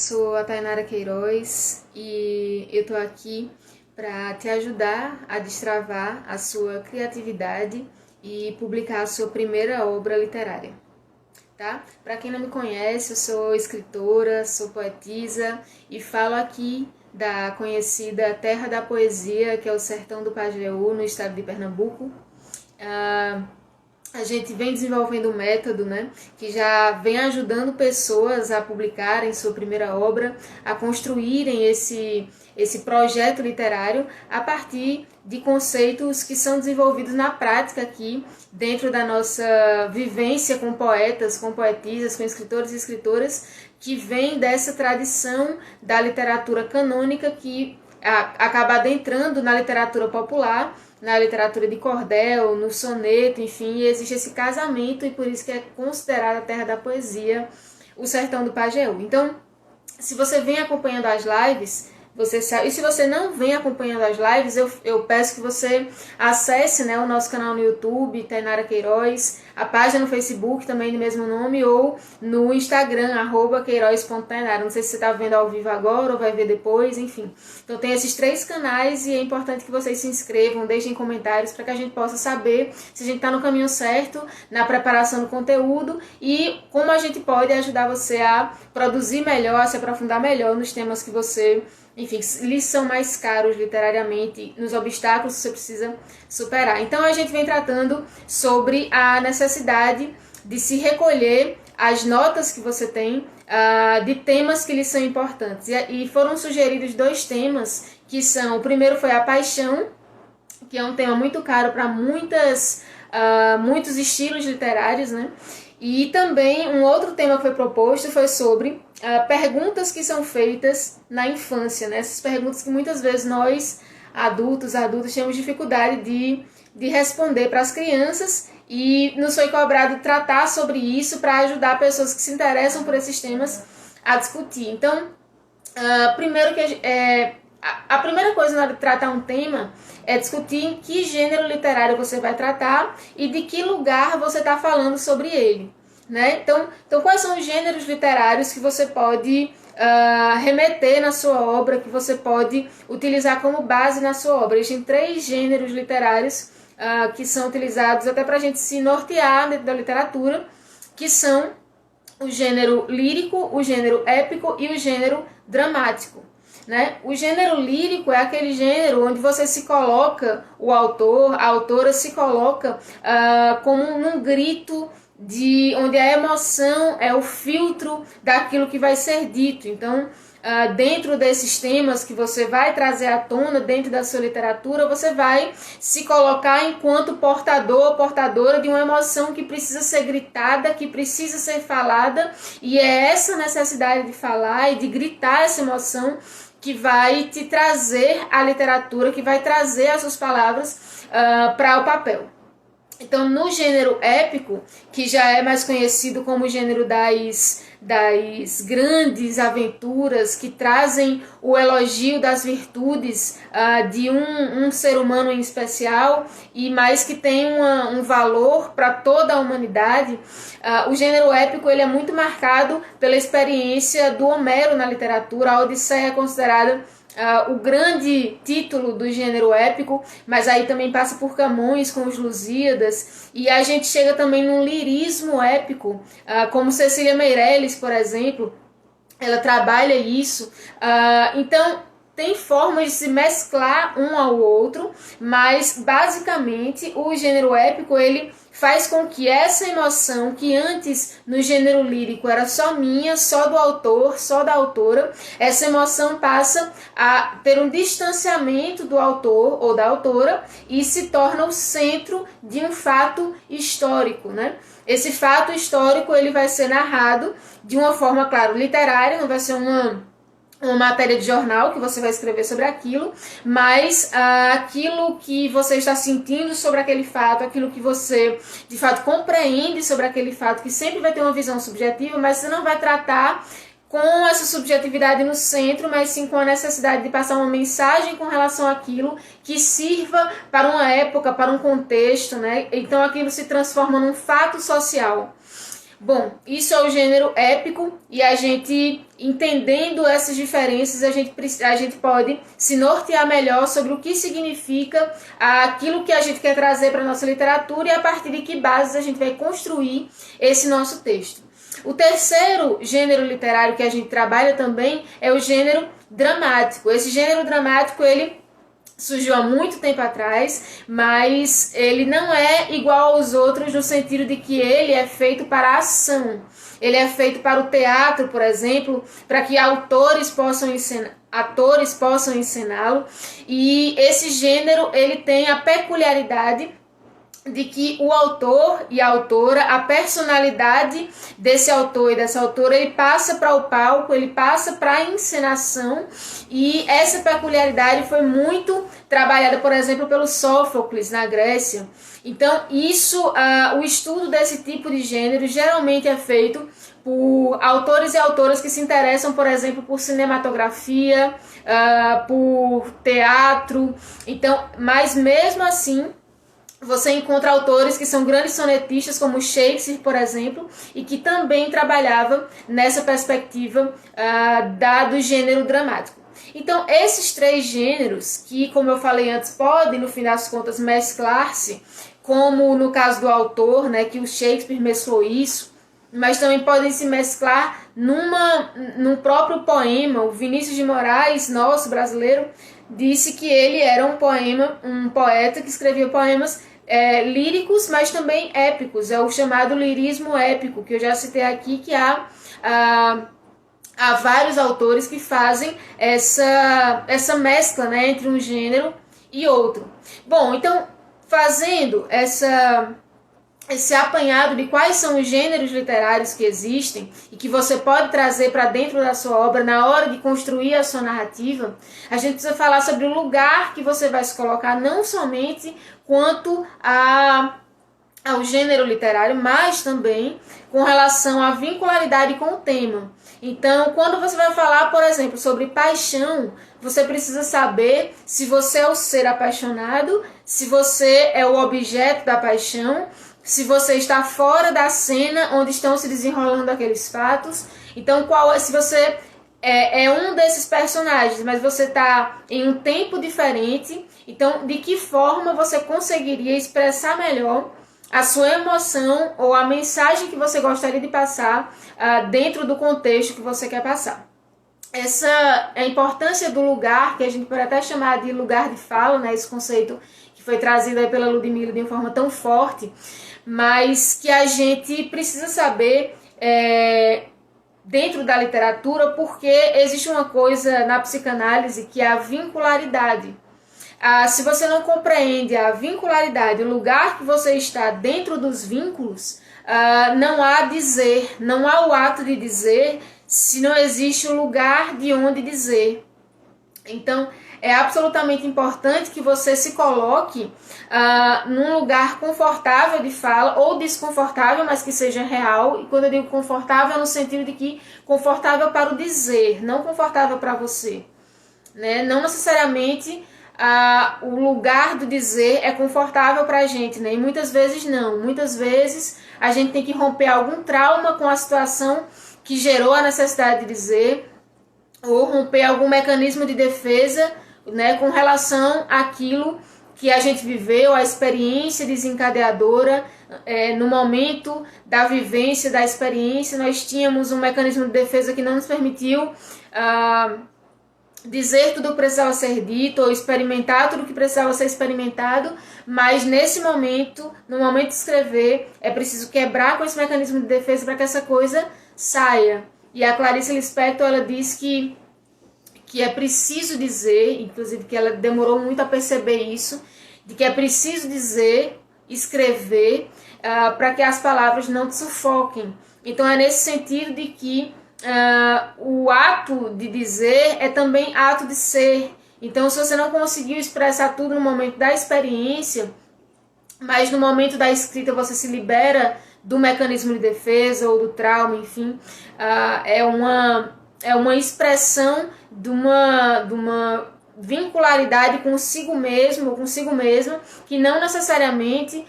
Sou a Tainara Queiroz e eu tô aqui para te ajudar a destravar a sua criatividade e publicar a sua primeira obra literária, tá? Para quem não me conhece, eu sou escritora, sou poetisa e falo aqui da conhecida Terra da Poesia, que é o Sertão do Pajeú, no estado de Pernambuco. A gente vem desenvolvendo um método, né, que já vem ajudando pessoas a publicarem sua primeira obra, a construírem esse projeto literário a partir de conceitos que são desenvolvidos na prática aqui, dentro da nossa vivência com poetas, com poetisas, com escritores e escritoras, que vem dessa tradição da literatura canônica que acaba adentrando na literatura popular, na literatura de cordel, no soneto, enfim, existe esse casamento e por isso que é considerada a terra da poesia, o Sertão do Pajeú. Então, se você vem acompanhando as lives, você sabe, e se você não vem acompanhando as lives, eu peço que você acesse, né, o nosso canal no YouTube, Tainara Queiroz, a página no Facebook também do mesmo nome, ou no Instagram, @queiroz.tainara. Não sei se você está vendo ao vivo agora ou vai ver depois, enfim. Então tem esses 3 canais e é importante que vocês se inscrevam, deixem comentários para que a gente possa saber se a gente está no caminho certo na preparação do conteúdo e como a gente pode ajudar você a produzir melhor, a se aprofundar melhor nos temas que você, enfim, lhes são mais caros literariamente, nos obstáculos que você precisa superar. Então a gente vem tratando sobre a necessidade de se recolher as notas que você tem de temas que lhes são importantes. E foram sugeridos 2 temas, que são, o primeiro foi a paixão, que é um tema muito caro para muitos estilos literários, né? E também um outro tema que foi proposto foi sobre perguntas que são feitas na infância, né? Essas perguntas que muitas vezes nós, adultos, temos dificuldade de responder para as crianças e nos foi cobrado tratar sobre isso para ajudar pessoas que se interessam por esses temas a discutir. Então, primeiro a primeira coisa na hora de tratar um tema é discutir em que gênero literário você vai tratar e de que lugar você está falando sobre ele, né? Então, quais são os gêneros literários que você pode remeter na sua obra, que você pode utilizar como base na sua obra? Existem 3 gêneros literários que são utilizados até para a gente se nortear dentro da literatura, que são o gênero lírico, o gênero épico e o gênero dramático. Né? O gênero lírico é aquele gênero onde você se coloca, o autor, a autora se coloca como num grito, onde a emoção é o filtro daquilo que vai ser dito. Então, dentro desses temas que você vai trazer à tona dentro da sua literatura, você vai se colocar enquanto portador ou portadora de uma emoção que precisa ser gritada, que precisa ser falada, e é essa necessidade de falar e de gritar essa emoção que vai te trazer a literatura, que vai trazer as suas palavras para o papel. Então, no gênero épico, que já é mais conhecido como o gênero das grandes aventuras, que trazem o elogio das virtudes de um ser humano em especial, e mais que tem um valor para toda a humanidade, o gênero épico ele é muito marcado pela experiência do Homero na literatura. A Odisseia é considerada o grande título do gênero épico, mas aí também passa por Camões com os Lusíadas, e a gente chega também num lirismo épico, como Cecília Meirelles, por exemplo, ela trabalha isso. Então, tem formas de se mesclar um ao outro, mas basicamente o gênero épico ele faz com que essa emoção que antes no gênero lírico era só minha, só do autor, só da autora, essa emoção passa a ter um distanciamento do autor ou da autora e se torna o centro de um fato histórico, né? Esse fato histórico ele vai ser narrado de uma forma, claro, literária, não vai ser uma matéria de jornal que você vai escrever sobre aquilo, mas aquilo que você está sentindo sobre aquele fato, aquilo que você de fato compreende sobre aquele fato, que sempre vai ter uma visão subjetiva, mas você não vai tratar com essa subjetividade no centro, mas sim com a necessidade de passar uma mensagem com relação àquilo que sirva para uma época, para um contexto, né? Então aquilo se transforma num fato social. Bom, isso é o gênero épico e a gente, entendendo essas diferenças, a gente pode se nortear melhor sobre o que significa aquilo que a gente quer trazer para a nossa literatura e a partir de que bases a gente vai construir esse nosso texto. O terceiro gênero literário que a gente trabalha também é o gênero dramático. Esse gênero dramático, ele surgiu há muito tempo atrás, mas ele não é igual aos outros no sentido de que ele é feito para a ação. Ele é feito para o teatro, por exemplo, para que atores possam encená-lo. E esse gênero, ele tem a peculiaridade de que o autor e a autora, a personalidade desse autor e dessa autora, ele passa para o palco, ele passa para a encenação, e essa peculiaridade foi muito trabalhada, por exemplo, pelo Sófocles na Grécia. Então, o estudo desse tipo de gênero geralmente é feito por autores e autoras que se interessam, por exemplo, por cinematografia, por teatro. Então, mas mesmo assim, você encontra autores que são grandes sonetistas, como Shakespeare, por exemplo, e que também trabalhava nessa perspectiva do gênero dramático. Então, esses três gêneros, que, como eu falei antes, podem, no fim das contas, mesclar-se, como no caso do autor, né, que o Shakespeare mesclou isso, mas também podem se mesclar num próprio poema. O Vinícius de Moraes, nosso brasileiro, disse que ele era um poeta que escrevia poemas líricos, mas também épicos. É o chamado lirismo épico, que eu já citei aqui, que há vários autores que fazem essa mescla, né, entre um gênero e outro. Bom, então, fazendo esse apanhado de quais são os gêneros literários que existem e que você pode trazer para dentro da sua obra na hora de construir a sua narrativa, a gente precisa falar sobre o lugar que você vai se colocar, não somente quanto ao gênero literário, mas também com relação à vincularidade com o tema. Então, quando você vai falar, por exemplo, sobre paixão, você precisa saber se você é o ser apaixonado, se você é o objeto da paixão, se você está fora da cena onde estão se desenrolando aqueles fatos. Então, se você é um desses personagens, mas você está em um tempo diferente, então, de que forma você conseguiria expressar melhor a sua emoção ou a mensagem que você gostaria de passar dentro do contexto que você quer passar? Essa é a importância do lugar, que a gente pode até chamar de lugar de fala, né? Esse conceito que foi trazido aí pela Ludmilla de uma forma tão forte, mas que a gente precisa saber dentro da literatura, porque existe uma coisa na psicanálise que é a vincularidade. Se você não compreende a vincularidade, o lugar que você está dentro dos vínculos, não há dizer, não há o ato de dizer, se não existe o lugar de onde dizer. Então, é absolutamente importante que você se coloque num lugar confortável de fala, ou desconfortável, mas que seja real. E quando eu digo confortável, é no sentido de que confortável para o dizer, não confortável para você, né? Não necessariamente o lugar do dizer é confortável para a gente, né? E muitas vezes não. Muitas vezes a gente tem que romper algum trauma com a situação que gerou a necessidade de dizer, ou romper algum mecanismo de defesa, né, com relação àquilo que a gente viveu, a experiência desencadeadora. No momento da vivência, da experiência, nós tínhamos um mecanismo de defesa que não nos permitiu dizer tudo que precisava ser dito, ou experimentar tudo que precisava ser experimentado, mas nesse momento, no momento de escrever, é preciso quebrar com esse mecanismo de defesa para que essa coisa saia. E a Clarice Lispector, ela diz que é preciso dizer, inclusive que ela demorou muito a perceber isso, de que é preciso dizer, escrever, para que as palavras não te sufoquem. Então é nesse sentido de que o ato de dizer é também ato de ser. Então, se você não conseguiu expressar tudo no momento da experiência, mas no momento da escrita você se libera do mecanismo de defesa ou do trauma, enfim, é uma expressão de uma vincularidade consigo mesmo ou consigo mesma, que não necessariamente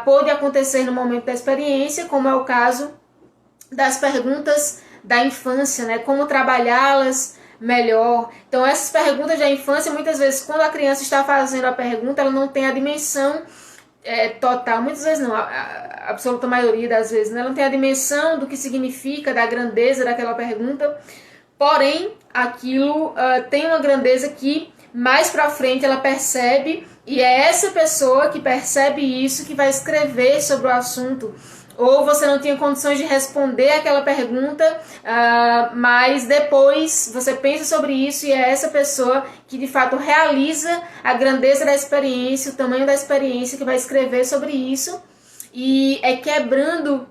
pode acontecer no momento da experiência, como é o caso das perguntas da infância, né? Como trabalhá-las melhor. Então, essas perguntas da infância, muitas vezes, quando a criança está fazendo a pergunta, ela não tem a dimensão total, muitas vezes não, a absoluta maioria das vezes, né? Ela não tem a dimensão do que significa, da grandeza daquela pergunta, porém, aquilo tem uma grandeza que mais pra frente ela percebe, e é essa pessoa que percebe isso que vai escrever sobre o assunto. Ou você não tinha condições de responder aquela pergunta, mas depois você pensa sobre isso e é essa pessoa que de fato realiza a grandeza da experiência, o tamanho da experiência, que vai escrever sobre isso, e é quebrando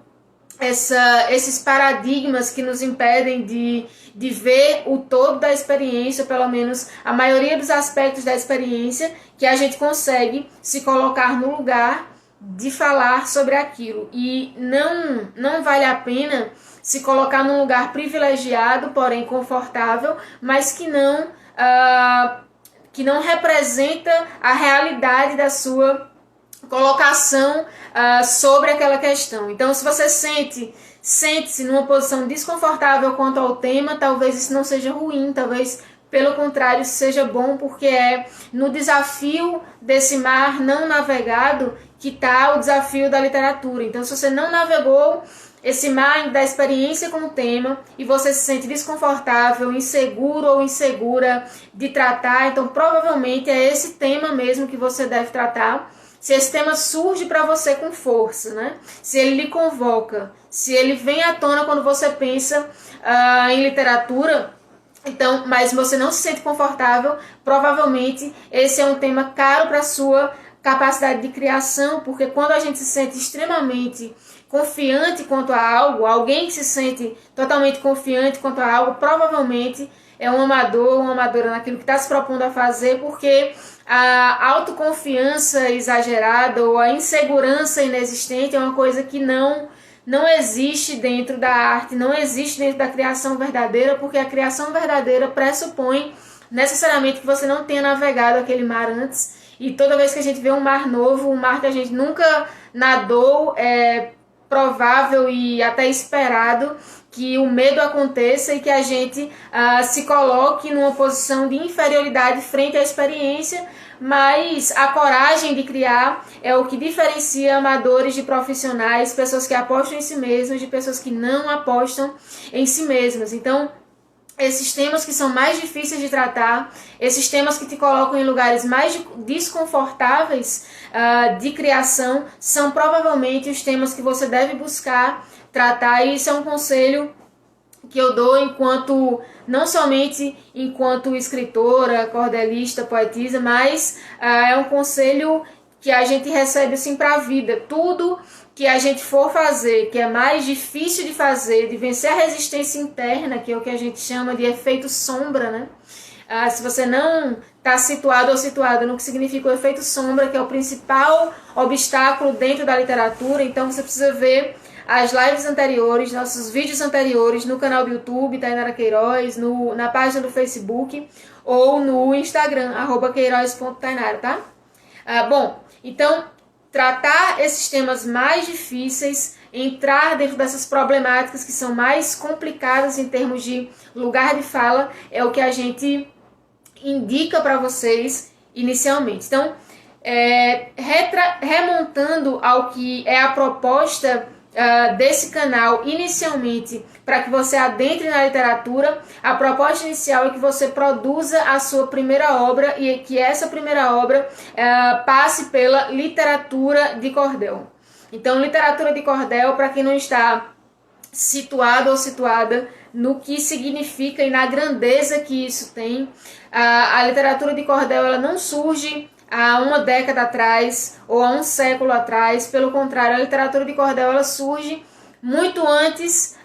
esses paradigmas que nos impedem de ver o todo da experiência, pelo menos a maioria dos aspectos da experiência, que a gente consegue se colocar no lugar de falar sobre aquilo. E não vale a pena se colocar num lugar privilegiado, porém confortável, mas que não representa a realidade da sua colocação sobre aquela questão. Então, se você sente-se numa posição desconfortável quanto ao tema, talvez isso não seja ruim, talvez pelo contrário seja bom, porque é no desafio desse mar não navegado que está o desafio da literatura. Então, se você não navegou esse mar da experiência com o tema e você se sente desconfortável, inseguro ou insegura de tratar, então provavelmente é esse tema mesmo que você deve tratar. Se esse tema surge para você com força, né? Se ele lhe convoca, se ele vem à tona quando você pensa em literatura, então, mas você não se sente confortável, provavelmente esse é um tema caro para a sua capacidade de criação, porque quando a gente se sente extremamente confiante quanto a algo, alguém que se sente totalmente confiante quanto a algo, provavelmente é um amador, uma amadora naquilo que está se propondo a fazer, porque a autoconfiança exagerada ou a insegurança inexistente é uma coisa que não existe dentro da arte, não existe dentro da criação verdadeira, porque a criação verdadeira pressupõe necessariamente que você não tenha navegado aquele mar antes, e toda vez que a gente vê um mar novo, um mar que a gente nunca nadou, é provável e até esperado que o medo aconteça e que a gente se coloque numa posição de inferioridade frente à experiência, mas a coragem de criar é o que diferencia amadores de profissionais, pessoas que apostam em si mesmas de pessoas que não apostam em si mesmas. Então, esses temas que são mais difíceis de tratar, esses temas que te colocam em lugares mais desconfortáveis de criação, são provavelmente os temas que você deve buscar tratar, e isso é um conselho que eu dou não somente enquanto escritora, cordelista, poetisa, mas é um conselho que a gente recebe assim para a vida. Tudo que a gente for fazer, que é mais difícil de fazer, de vencer a resistência interna, que é o que a gente chama de efeito sombra, né? Se você não está situado ou situada no que significa o efeito sombra, que é o principal obstáculo dentro da literatura, então você precisa ver as lives anteriores, nossos vídeos anteriores no canal do YouTube, Tainara Queiroz, na página do Facebook ou no Instagram, @queiroz.tainara, tá? Bom, então, tratar esses temas mais difíceis, entrar dentro dessas problemáticas que são mais complicadas em termos de lugar de fala, é o que a gente indica para vocês inicialmente. Então, remontando ao que é a proposta desse canal inicialmente, para que você adentre na literatura, a proposta inicial é que você produza a sua primeira obra e que essa primeira obra passe pela literatura de cordel. Então, literatura de cordel, para quem não está situado ou situada no que significa e na grandeza que isso tem, a literatura de cordel ela não surge há uma década atrás ou há um século atrás. Pelo contrário, a literatura de cordel ela surge muito antes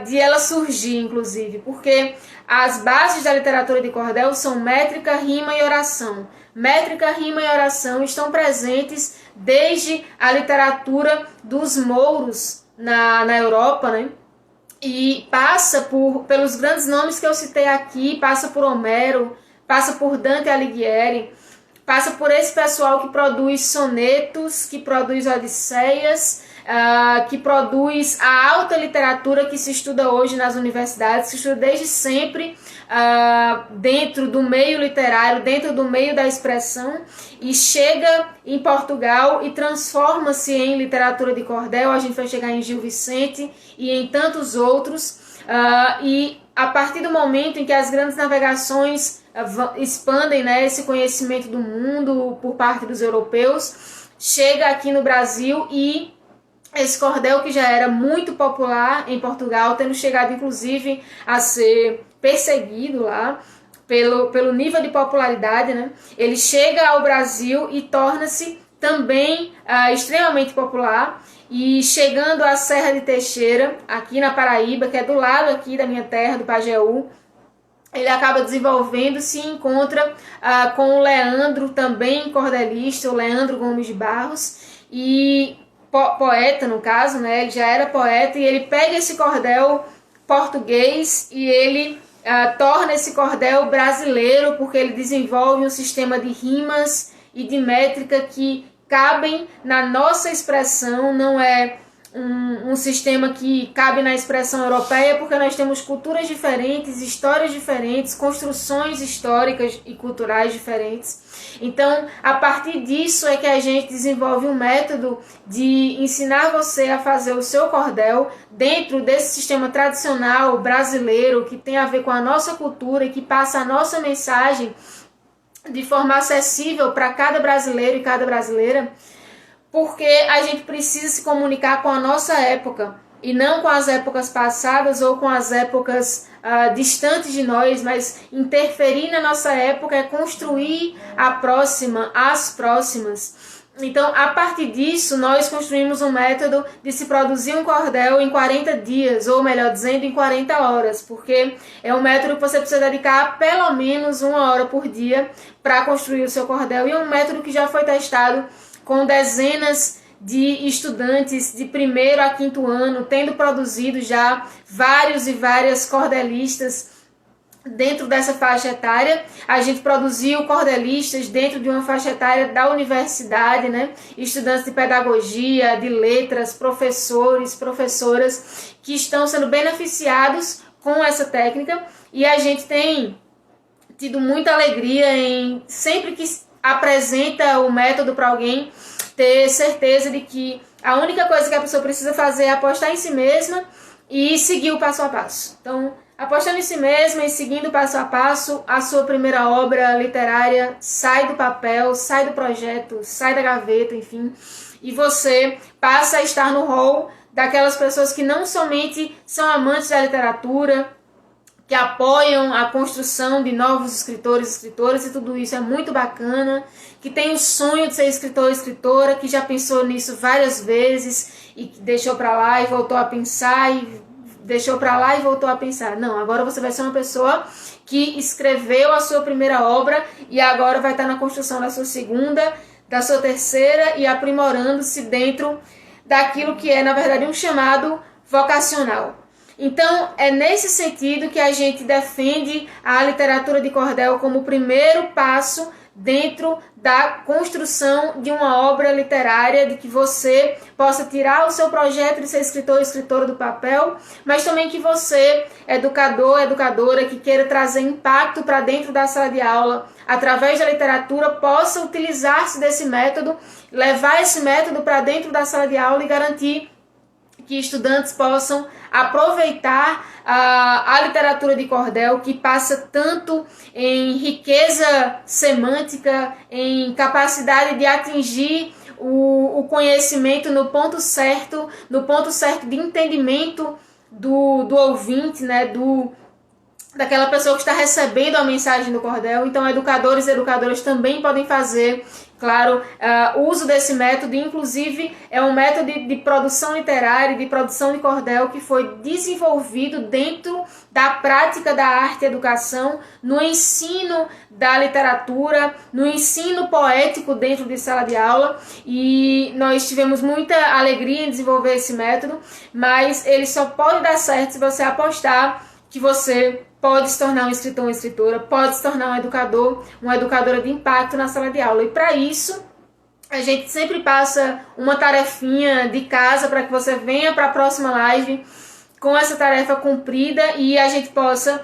de ela surgir, inclusive, porque as bases da literatura de cordel são métrica, rima e oração. Métrica, rima e oração estão presentes desde a literatura dos mouros na Europa, né? E passa pelos grandes nomes que eu citei aqui, passa por Homero, passa por Dante Alighieri, passa por esse pessoal que produz sonetos, que produz odisseias, que produz a alta literatura que se estuda hoje nas universidades, se estuda desde sempre dentro do meio literário, dentro do meio da expressão, e chega em Portugal e transforma-se em literatura de cordel. A gente vai chegar em Gil Vicente e em tantos outros, e a partir do momento em que as grandes navegações expandem, né, esse conhecimento do mundo por parte dos europeus, chega aqui no Brasil, e esse cordel, que já era muito popular em Portugal, tendo chegado inclusive a ser perseguido lá pelo nível de popularidade, né? Ele chega ao Brasil e torna-se também extremamente popular, e chegando à Serra de Teixeira, aqui na Paraíba, que é do lado aqui da minha terra, do Pajeú, ele acaba desenvolvendo, se encontra com o Leandro, também cordelista, o Leandro Gomes de Barros, e poeta no caso, né? Ele já era poeta, e ele pega esse cordel português e ele torna esse cordel brasileiro, porque ele desenvolve um sistema de rimas e de métrica que cabem na nossa expressão. Não é um sistema que cabe na expressão europeia, porque nós temos culturas diferentes, histórias diferentes, construções históricas e culturais diferentes. Então, a partir disso é que a gente desenvolve um método de ensinar você a fazer o seu cordel dentro desse sistema tradicional brasileiro, que tem a ver com a nossa cultura e que passa a nossa mensagem de forma acessível para cada brasileiro e cada brasileira, porque a gente precisa se comunicar com a nossa época e não com as épocas passadas ou com as épocas distantes de nós, mas interferir na nossa época é construir a próxima, as próximas. Então, a partir disso, nós construímos um método de se produzir um cordel em 40 dias, ou melhor dizendo, em 40 horas, porque é um método que você precisa dedicar pelo menos 1 hora por dia para construir o seu cordel, e é um método que já foi testado com dezenas de estudantes de 1º a 5º ano, tendo produzido já vários e várias cordelistas dentro dessa faixa etária. A gente produziu cordelistas dentro de uma faixa etária da universidade, né? Estudantes de pedagogia, de letras, professores, professoras, que estão sendo beneficiados com essa técnica, e a gente tem tido muita alegria em, sempre que apresenta o método para alguém, ter certeza de que a única coisa que a pessoa precisa fazer é apostar em si mesma e seguir o passo a passo. Então, apostando em si mesma e seguindo passo a passo, a sua primeira obra literária sai do papel, sai do projeto, sai da gaveta, enfim, e você passa a estar no hall daquelas pessoas que não somente são amantes da literatura, que apoiam a construção de novos escritores e escritoras, e tudo isso é muito bacana, que tem o sonho de ser escritor ou escritora, que já pensou nisso várias vezes e que deixou para lá e voltou a pensar, e deixou para lá e voltou a pensar. Não, agora você vai ser uma pessoa que escreveu a sua primeira obra e agora vai estar na construção da sua segunda, da sua terceira, e aprimorando-se dentro daquilo que é, na verdade, um chamado vocacional. Então, é nesse sentido que a gente defende a literatura de cordel como o primeiro passo dentro da construção de uma obra literária, de que você possa tirar o seu projeto de ser escritor ou escritora do papel, mas também que você, educador, educadora, que queira trazer impacto para dentro da sala de aula, através da literatura, possa utilizar-se desse método, levar esse método para dentro da sala de aula e garantir que estudantes possam aproveitar a literatura de cordel, que passa tanto em riqueza semântica, em capacidade de atingir o conhecimento no ponto certo de entendimento do ouvinte, né, daquela pessoa que está recebendo a mensagem do cordel. Então, educadores e educadoras também podem fazer, claro, uso desse método. Inclusive, é um método de produção literária, de produção de cordel, que foi desenvolvido dentro da prática da arte e educação, no ensino da literatura, no ensino poético dentro de sala de aula, e nós tivemos muita alegria em desenvolver esse método, mas ele só pode dar certo se você apostar que você pode se tornar um escritor, uma escritora, pode se tornar um educador, uma educadora de impacto na sala de aula. E para isso, A gente sempre passa uma tarefinha de casa para que você venha para a próxima live com essa tarefa cumprida e a gente possa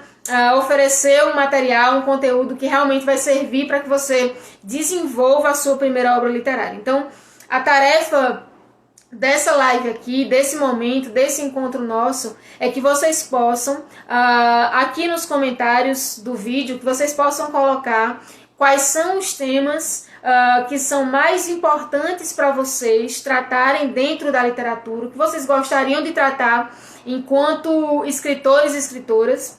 oferecer um material, um conteúdo que realmente vai servir para que você desenvolva a sua primeira obra literária. Então, a tarefa dessa live aqui, desse momento, desse encontro nosso, é que vocês possam, aqui nos comentários do vídeo, que vocês possam colocar quais são os temas que são mais importantes para vocês tratarem dentro da literatura, que vocês gostariam de tratar enquanto escritores e escritoras,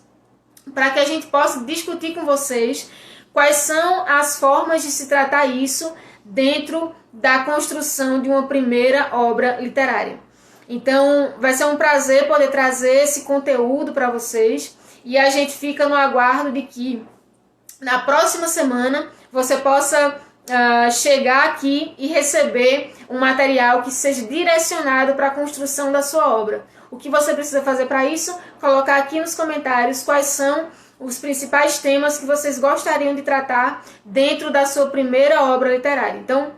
para que a gente possa discutir com vocês quais são as formas de se tratar isso dentro da construção de uma primeira obra literária. Então, vai ser um prazer poder trazer esse conteúdo para vocês e a gente fica no aguardo de que na próxima semana você possa chegar aqui e receber um material que seja direcionado para a construção da sua obra. O que você precisa fazer para isso? Colocar aqui nos comentários quais são os principais temas que vocês gostariam de tratar dentro da sua primeira obra literária. Então,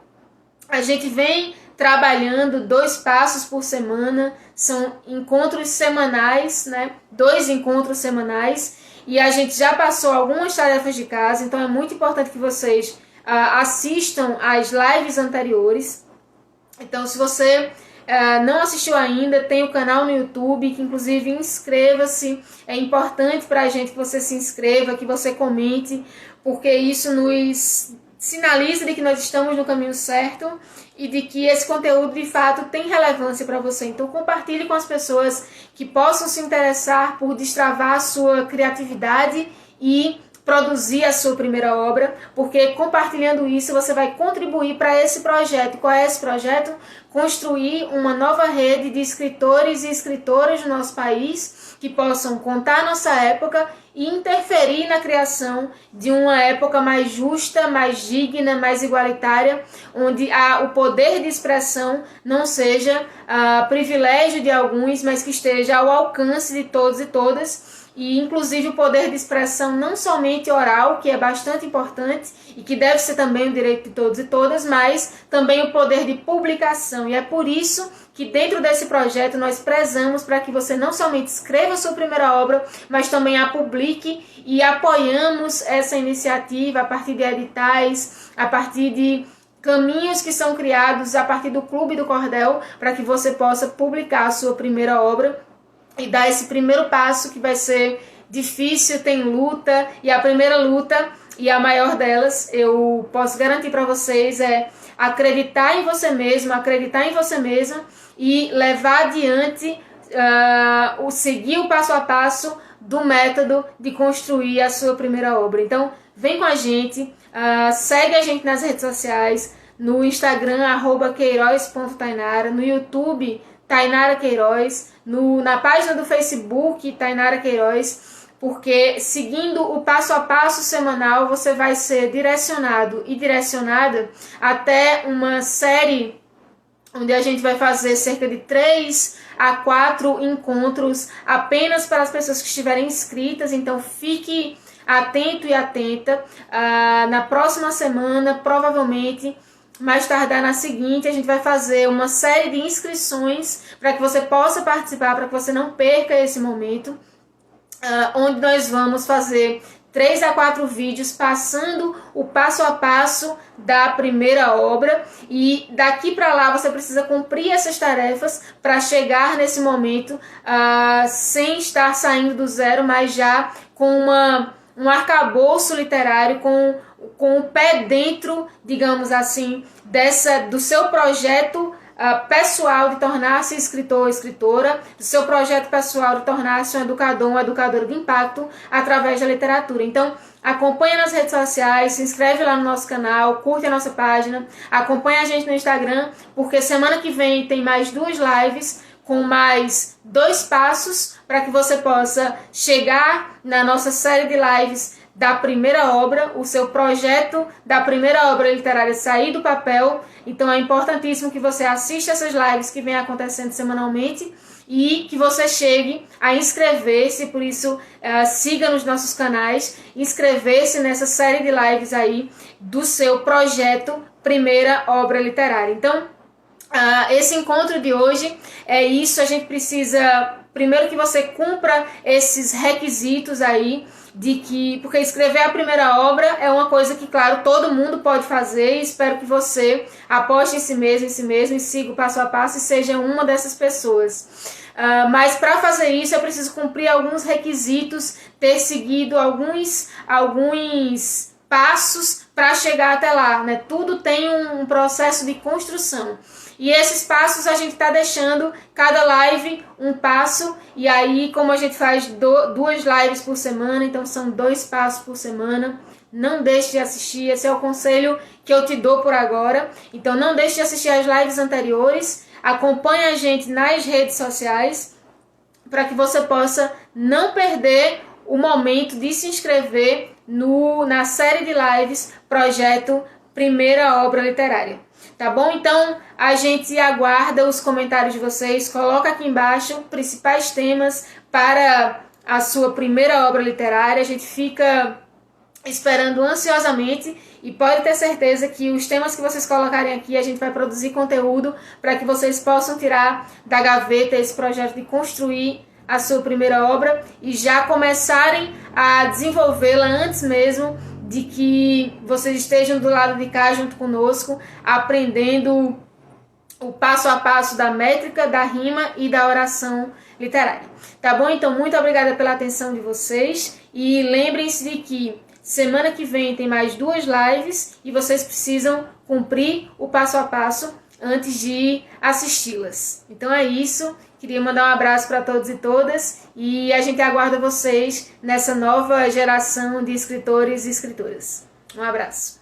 a gente vem trabalhando 2 passos por semana, são encontros semanais, né? 2 encontros semanais, e a gente já passou algumas tarefas de casa, então é muito importante que vocês assistam às lives anteriores. Então, se você não assistiu ainda, tem o canal no YouTube, que inclusive inscreva-se. É importante para a gente que você se inscreva, que você comente, porque isso nos sinaliza de que nós estamos no caminho certo e de que esse conteúdo de fato tem relevância para você. Então compartilhe com as pessoas que possam se interessar por destravar a sua criatividade e produzir a sua primeira obra, porque compartilhando isso você vai contribuir para esse projeto. Qual é esse projeto? Construir uma nova rede de escritores e escritoras do nosso país que possam contar a nossa época e interferir na criação de uma época mais justa, mais digna, mais igualitária, onde o poder de expressão não seja privilégio de alguns, mas que esteja ao alcance de todos e todas. E inclusive o poder de expressão não somente oral, que é bastante importante e que deve ser também o direito de todos e todas, mas também o poder de publicação. E é por isso que dentro desse projeto nós prezamos para que você não somente escreva a sua primeira obra, mas também a publique, e apoiamos essa iniciativa a partir de editais, a partir de caminhos que são criados a partir do Clube do Cordel, para que você possa publicar a sua primeira obra e dar esse primeiro passo que vai ser difícil, tem luta, e a primeira luta, e a maior delas, eu posso garantir para vocês, é acreditar em você mesmo, acreditar em você mesma e levar adiante, seguir o passo a passo do método de construir a sua primeira obra. Então, vem com a gente, segue a gente nas redes sociais, no Instagram, @queiroz.tainara, no YouTube, Tainara Queiroz, na página do Facebook, Tainara Queiroz, porque seguindo o passo a passo semanal, você vai ser direcionado e direcionada até uma série onde a gente vai fazer cerca de 3 a 4 encontros apenas para as pessoas que estiverem inscritas. Então fique atento e atenta. Na próxima semana, provavelmente, mais tardar na seguinte, a gente vai fazer uma série de inscrições para que você possa participar, para que você não perca esse momento, onde nós vamos fazer 3 a 4 vídeos passando o passo a passo da primeira obra, e daqui para lá você precisa cumprir essas tarefas para chegar nesse momento sem estar saindo do zero, mas já com um arcabouço literário, com o pé dentro, digamos assim, do seu projeto pessoal de tornar-se escritor ou escritora, do seu projeto pessoal de tornar-se um educador, uma educadora de impacto através da literatura. Então, acompanha nas redes sociais, se inscreve lá no nosso canal, curte a nossa página, acompanha a gente no Instagram, porque semana que vem tem mais 2 lives com mais 2 passos para que você possa chegar na nossa série de lives da primeira obra, o seu projeto da primeira obra literária sair do papel. Então é importantíssimo que você assista essas lives que vem acontecendo semanalmente e que você chegue a inscrever-se, por isso siga nos nossos canais, inscrever-se nessa série de lives aí do seu projeto Primeira Obra Literária. Então, esse encontro de hoje é isso, a gente precisa primeiro que você cumpra esses requisitos aí, porque escrever a primeira obra é uma coisa que, claro, todo mundo pode fazer, e espero que você aposte em si mesmo, e siga o passo a passo e seja uma dessas pessoas. Mas para fazer isso é preciso cumprir alguns requisitos, ter seguido alguns passos para chegar até lá, né? Tudo tem um processo de construção. E esses passos a gente está deixando cada live um passo, e aí como a gente faz 2 lives por semana, então são 2 passos por semana. Não deixe de assistir, esse é o conselho que eu te dou por agora. Então não deixe de assistir as lives anteriores, acompanhe a gente nas redes sociais, para que você possa não perder o momento de se inscrever na série de lives Projeto Primeira Obra Literária. Tá bom? Então, a gente aguarda os comentários de vocês. Coloca aqui embaixo principais temas para a sua primeira obra literária. A gente fica esperando ansiosamente e pode ter certeza que os temas que vocês colocarem aqui, a gente vai produzir conteúdo para que vocês possam tirar da gaveta esse projeto de construir a sua primeira obra e já começarem a desenvolvê-la antes mesmo de que vocês estejam do lado de cá junto conosco, aprendendo o passo a passo da métrica, da rima e da oração literária. Tá bom? Então, muito obrigada pela atenção de vocês e lembrem-se de que semana que vem tem mais 2 lives e vocês precisam cumprir o passo a passo antes de assisti-las. Então é isso. Queria mandar um abraço para todos e todas e a gente aguarda vocês nessa nova geração de escritores e escritoras. Um abraço.